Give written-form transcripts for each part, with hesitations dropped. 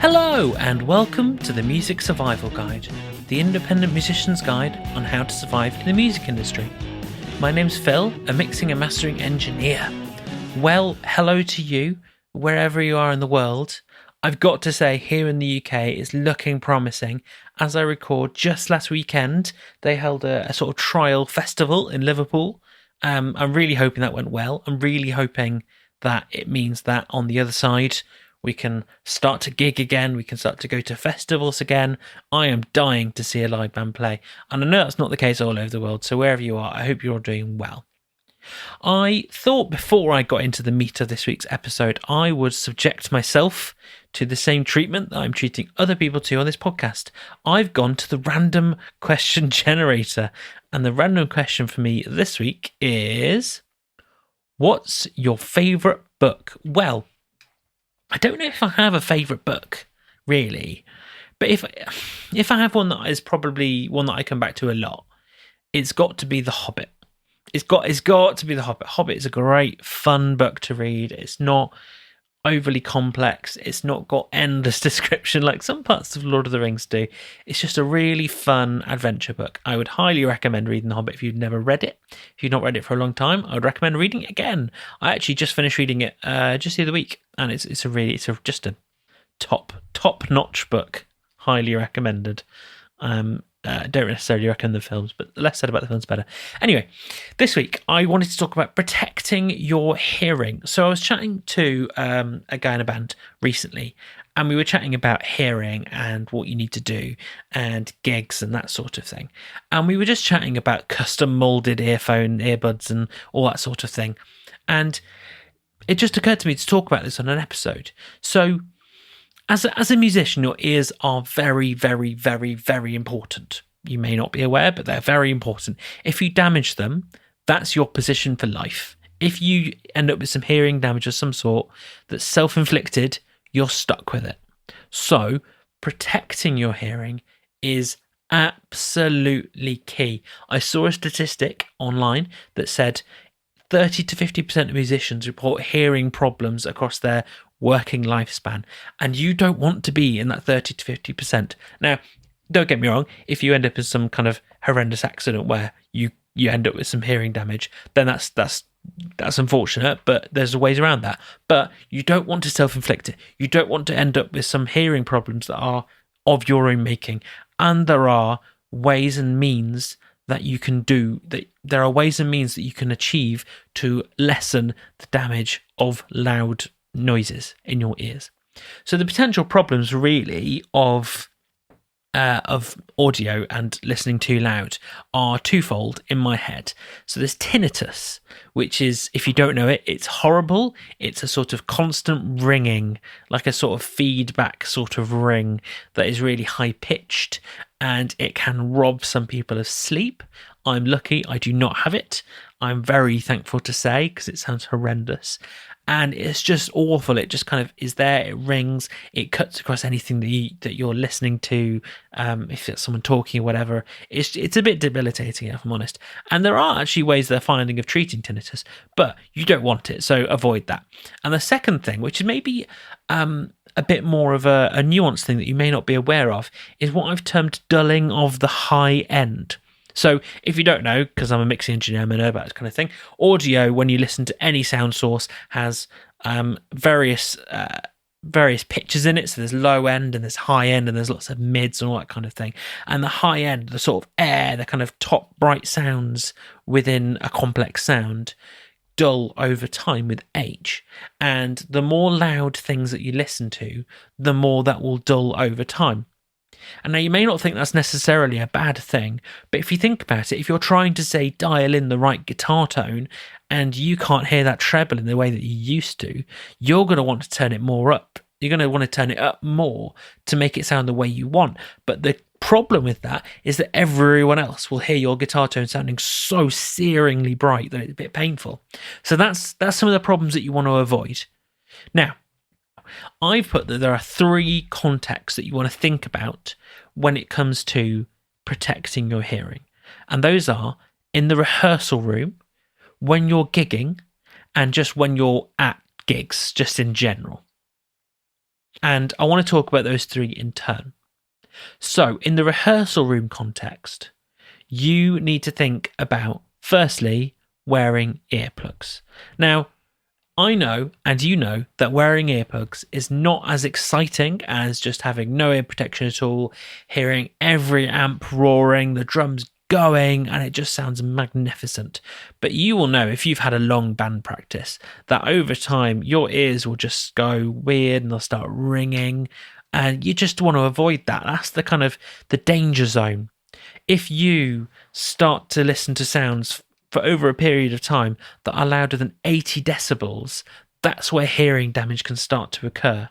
Hello and welcome to the Music Survival Guide, the independent musician's guide on how to survive in the music industry. My name's Phil, a mixing and mastering engineer. Well, hello to you, wherever you are in the world. I've got to say, here in the UK, it's looking promising. As I record, just last weekend, they held a sort of trial festival in Liverpool. I'm really hoping that went well. I'm really hoping that it means that on the other side, we can start to gig again. We can start to go to festivals again. I am dying to see a live band play. And I know that's not the case all over the world. So wherever you are, I hope you're all doing well. I thought before I got into the meat of this week's episode, I would subject myself to the same treatment that I'm treating other people to on this podcast. I've gone to the random question generator. And the random question for me this week is, what's your favourite book? Well, I don't know if I have a favourite book, really. But if I have one that is probably one that I come back to a lot, it's got to be The Hobbit. It's got to be The Hobbit. Hobbit is a great, fun book to read. It's not overly complex. It's not got endless description like some parts of Lord of the Rings do. It's just a really fun adventure book. I would highly recommend reading The Hobbit if you've never read it. If you've not read it for a long time, I would recommend reading it again. I actually just finished reading it just the other week, and it's just a top-notch book. Highly recommended. Don't necessarily recommend the films, but the less said about the films, better. Anyway, this week I wanted to talk about protecting your hearing. So I was chatting to a guy in a band recently, and we were chatting about hearing and what you need to do and gigs and that sort of thing. And we were just chatting about custom molded earbuds and all that sort of thing. And it just occurred to me to talk about this on an episode. So as a musician, your ears are very, very, very, very important. You may not be aware, but they're very important. If you damage them, that's your position for life. If you end up with some hearing damage of some sort that's self-inflicted, you're stuck with it. So protecting your hearing is absolutely key. I saw a statistic online that said 30 to 50% of musicians report hearing problems across their working lifespan, and you don't want to be in that 30 to 50%. Now, don't get me wrong, if you end up in some kind of horrendous accident where you end up with some hearing damage, then that's unfortunate, but there's ways around that. But you don't want to self-inflict it. You don't want to end up with some hearing problems that are of your own making. And there are ways and means that you can do, that there are ways and means that you can achieve to lessen the damage of loud noises in your ears. So the potential problems really of audio and listening too loud are twofold in my head. So there's tinnitus, which is, if you don't know it, it's horrible. It's a sort of constant ringing, like a sort of feedback sort of ring that is really high pitched, and it can rob some people of sleep. I'm lucky I do not have it. I'm very thankful to say, because it sounds horrendous. And it's just awful. It just kind of is there. It rings. It cuts across anything that you're listening to. If it's someone talking or whatever, it's a bit debilitating, if I'm honest. And there are actually ways they're finding of treating tinnitus, but you don't want it, so avoid that. And the second thing, which is maybe a bit more of a nuanced thing that you may not be aware of, is what I've termed dulling of the high end. So if you don't know, because I'm a mixing engineer, I know about this kind of thing, audio, when you listen to any sound source, has various pitches in it. So there's low end and there's high end and there's lots of mids and all that kind of thing. And the high end, the sort of air, the kind of top bright sounds within a complex sound, dull over time with age. And the more loud things that you listen to, the more that will dull over time. And now you may not think that's necessarily a bad thing, but if you think about it, if you're trying to, say, dial in the right guitar tone and you can't hear that treble in the way that you used to, you're going to want to turn it more up. You're going to want to turn it up more to make it sound the way you want. But the problem with that is that everyone else will hear your guitar tone sounding so searingly bright that it's a bit painful. So that's some of the problems that you want to avoid. Now, I've put that there are 3 contexts that you want to think about when it comes to protecting your hearing. And those are in the rehearsal room, when you're gigging, and just when you're at gigs, just in general. And I want to talk about those three in turn. So, in the rehearsal room context, you need to think about, firstly, wearing earplugs. Now, I know, and you know, that wearing earplugs is not as exciting as just having no ear protection at all, hearing every amp roaring, the drums going, and it just sounds magnificent. But you will know, if you've had a long band practice, that over time your ears will just go weird and they'll start ringing, and you just want to avoid that. That's the kind of the danger zone. If you start to listen to sounds for over a period of time that are louder than 80 decibels, that's where hearing damage can start to occur.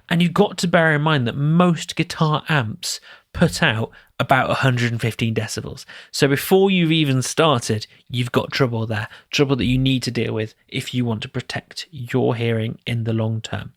And you've got to bear in mind that most guitar amps put out about 115 decibels. So before you've even started, you've got trouble there, trouble that you need to deal with if you want to protect your hearing in the long term.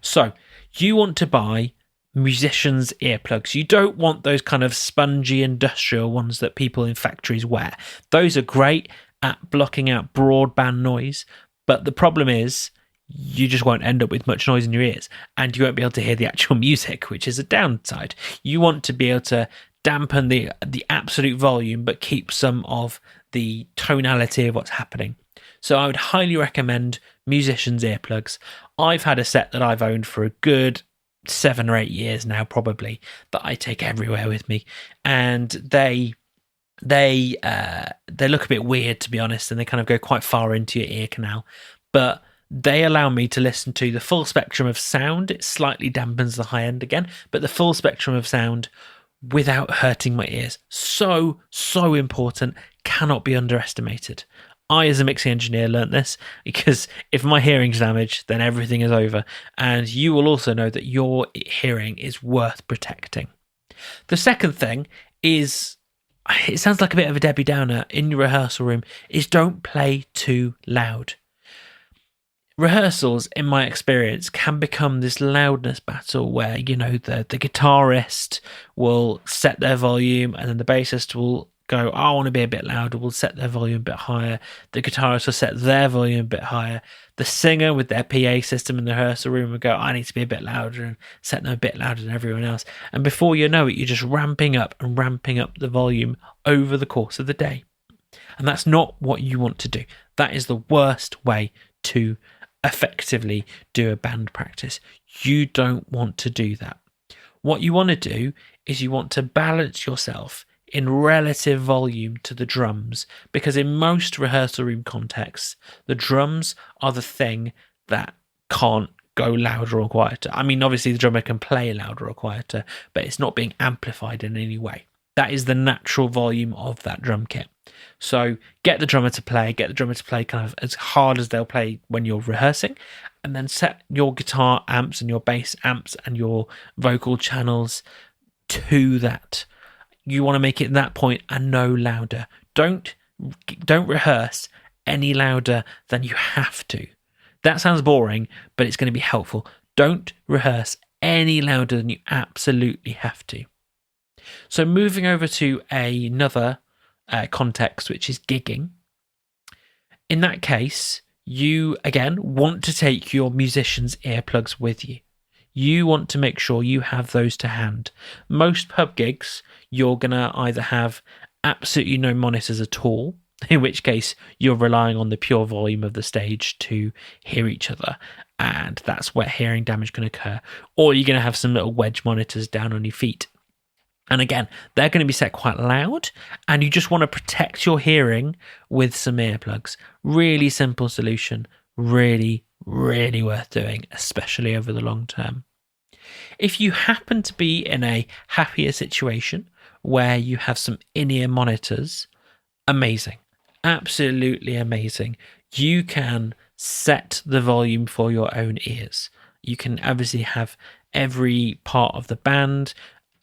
So you want to buy musicians' earplugs. You don't want those kind of spongy industrial ones that people in factories wear. Those are great at blocking out broadband noise, but the problem is you just won't end up with much noise in your ears, and you won't be able to hear the actual music, which is a downside. You want to be able to dampen the absolute volume, but keep some of the tonality of what's happening. So I would highly recommend musicians' earplugs. I've had a set that I've owned for a good 7 or 8 years now, probably, that I take everywhere with me, and they look a bit weird, to be honest, and they kind of go quite far into your ear canal, but they allow me to listen to the full spectrum of sound. It slightly dampens the high end again, but the full spectrum of sound without hurting my ears. So important, cannot be underestimated. I, as a mixing engineer, learnt this, because if my hearing's damaged, then everything is over. And you will also know that your hearing is worth protecting. The second thing is, it sounds like a bit of a Debbie Downer in your rehearsal room, is don't play too loud. Rehearsals, in my experience, can become this loudness battle where, you know, the guitarist will set their volume and then the bassist will go, I want to be a bit louder, will set their volume a bit higher. The guitarist will set their volume a bit higher. The singer with their PA system in the rehearsal room will go, I need to be a bit louder, and set them a bit louder than everyone else. And before you know it, you're just ramping up the volume over the course of the day. And that's not what you want to do. That is the worst way to effectively do a band practice. You don't want to do that. What you want to do is you want to balance yourself in relative volume to the drums, because in most rehearsal room contexts, the drums are the thing that can't go louder or quieter. I mean, obviously the drummer can play louder or quieter, but it's not being amplified in any way. That is the natural volume of that drum kit. So get the drummer to play kind of as hard as they'll play when you're rehearsing, and then set your guitar amps and your bass amps and your vocal channels to that. You want to make it that point and no louder. Don't rehearse any louder than you have to. That sounds boring, but it's going to be helpful. Don't rehearse any louder than you absolutely have to. So moving over to another context, which is gigging. In that case, you, again, want to take your musician's earplugs with you. You want to make sure you have those to hand. Most pub gigs, you're going to either have absolutely no monitors at all, in which case you're relying on the pure volume of the stage to hear each other, and that's where hearing damage can occur, or you're going to have some little wedge monitors down on your feet. And again, they're going to be set quite loud, and you just want to protect your hearing with some earplugs. Really simple solution, really worth doing, especially over the long term. If you happen to be in a happier situation where you have some in-ear monitors, amazing, absolutely amazing. You can set the volume for your own ears. You can obviously have every part of the band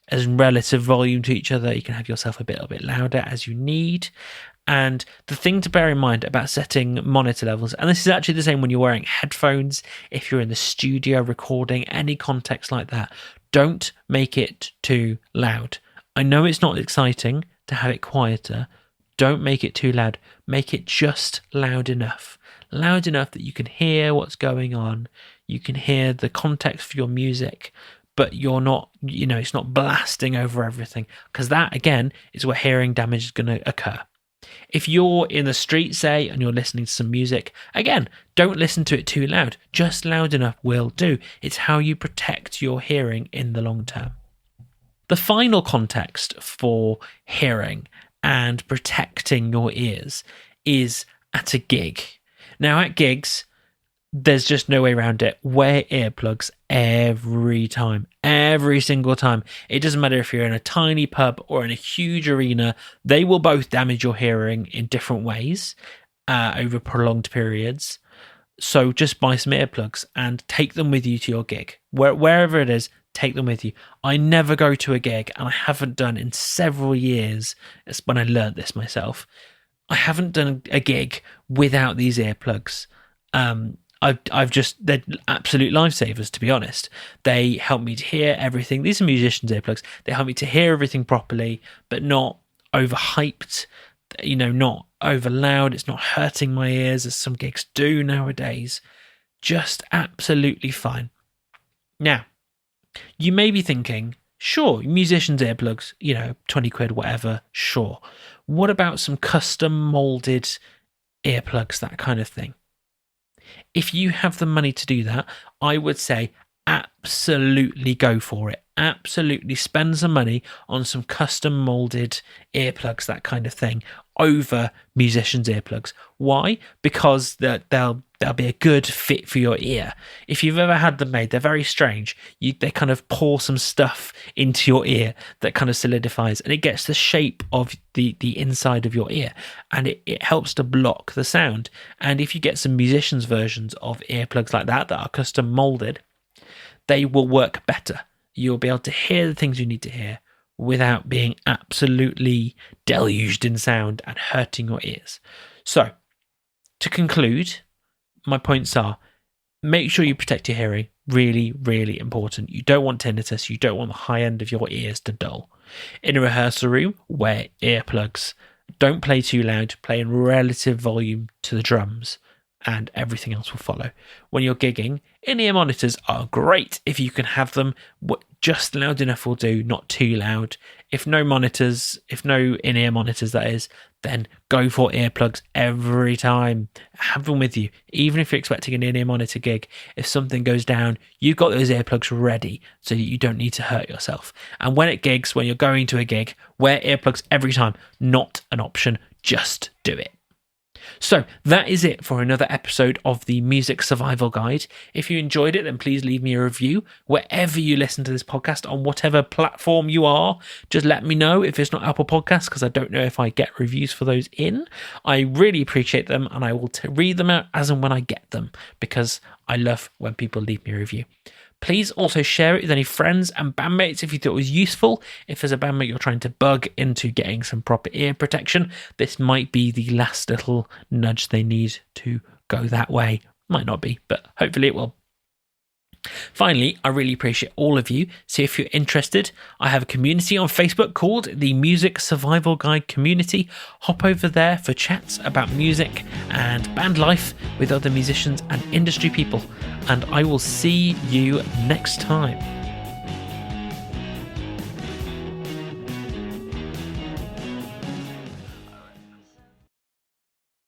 as relative volume to each other. You can have yourself a little bit louder as you need. And the thing to bear in mind about setting monitor levels, and this is actually the same when you're wearing headphones, if you're in the studio recording, any context like that, don't make it too loud. I know it's not exciting to have it quieter. Don't make it too loud. Make it just loud enough that you can hear what's going on. You can hear the context for your music, but you're not, it's not blasting over everything, because that, again, is where hearing damage is going to occur. If you're in the street, say, and you're listening to some music, again, don't listen to it too loud. Just loud enough will do. It's how you protect your hearing in the long term. The final context for hearing and protecting your ears is at a gig. Now, at gigs, there's just no way around it. Wear earplugs every time, every single time. It doesn't matter if you're in a tiny pub or in a huge arena. They will both damage your hearing in different ways over prolonged periods. So just buy some earplugs and take them with you to your gig. Wherever it is, take them with you. I never go to a gig, and I haven't done in several years. It's when I learned this myself. I haven't done a gig without these earplugs. They're absolute lifesavers, to be honest. They help me to hear everything. These are musicians' earplugs. They help me to hear everything properly, but not overhyped, not over loud. It's not hurting my ears as some gigs do nowadays. Just absolutely fine. Now, you may be thinking, sure, musicians' earplugs, 20 quid, whatever, sure. What about some custom molded earplugs, that kind of thing? If you have the money to do that, I would say absolutely go for it. Absolutely spend some money on some custom molded earplugs, that kind of thing, over musicians' earplugs. Why? Because they'll be a good fit for your ear. If you've ever had them made, they're very strange. They kind of pour some stuff into your ear that kind of solidifies, and it gets the shape of the inside of your ear, and it helps to block the sound. And if you get some musicians' versions of earplugs like that are custom molded, they will work better. You'll be able to hear the things you need to hear without being absolutely deluged in sound and hurting your ears. So, to conclude, my points are: make sure you protect your hearing. Really, really important. You don't want tinnitus. You don't want the high end of your ears to dull. In a rehearsal room, wear earplugs. Don't play too loud. Play in relative volume to the drums, and everything else will follow. When you're gigging, in-ear monitors are great if you can have them. Just loud enough will do, not too loud. If no in-ear monitors, that is, then go for earplugs every time. Have them with you. Even if you're expecting an in-ear monitor gig, if something goes down, you've got those earplugs ready so that you don't need to hurt yourself. And when you're going to a gig, wear earplugs every time. Not an option, just do it. So that is it for another episode of the Music Survival Guide. If you enjoyed it, then please leave me a review wherever you listen to this podcast, on whatever platform you are. Just let me know if it's not Apple Podcasts, because I don't know if I get reviews for those in. I really appreciate them, and I will read them out as and when I get them, because I love when people leave me a review. Please also share it with any friends and bandmates if you thought it was useful. If there's a bandmate you're trying to bug into getting some proper ear protection, this might be the last little nudge they need to go that way. Might not be, but hopefully it will. Finally, I really appreciate all of you. So if you're interested, I have a community on Facebook called the Music Survival Guide Community. Hop over there for chats about music and band life with other musicians and industry people. And I will see you next time.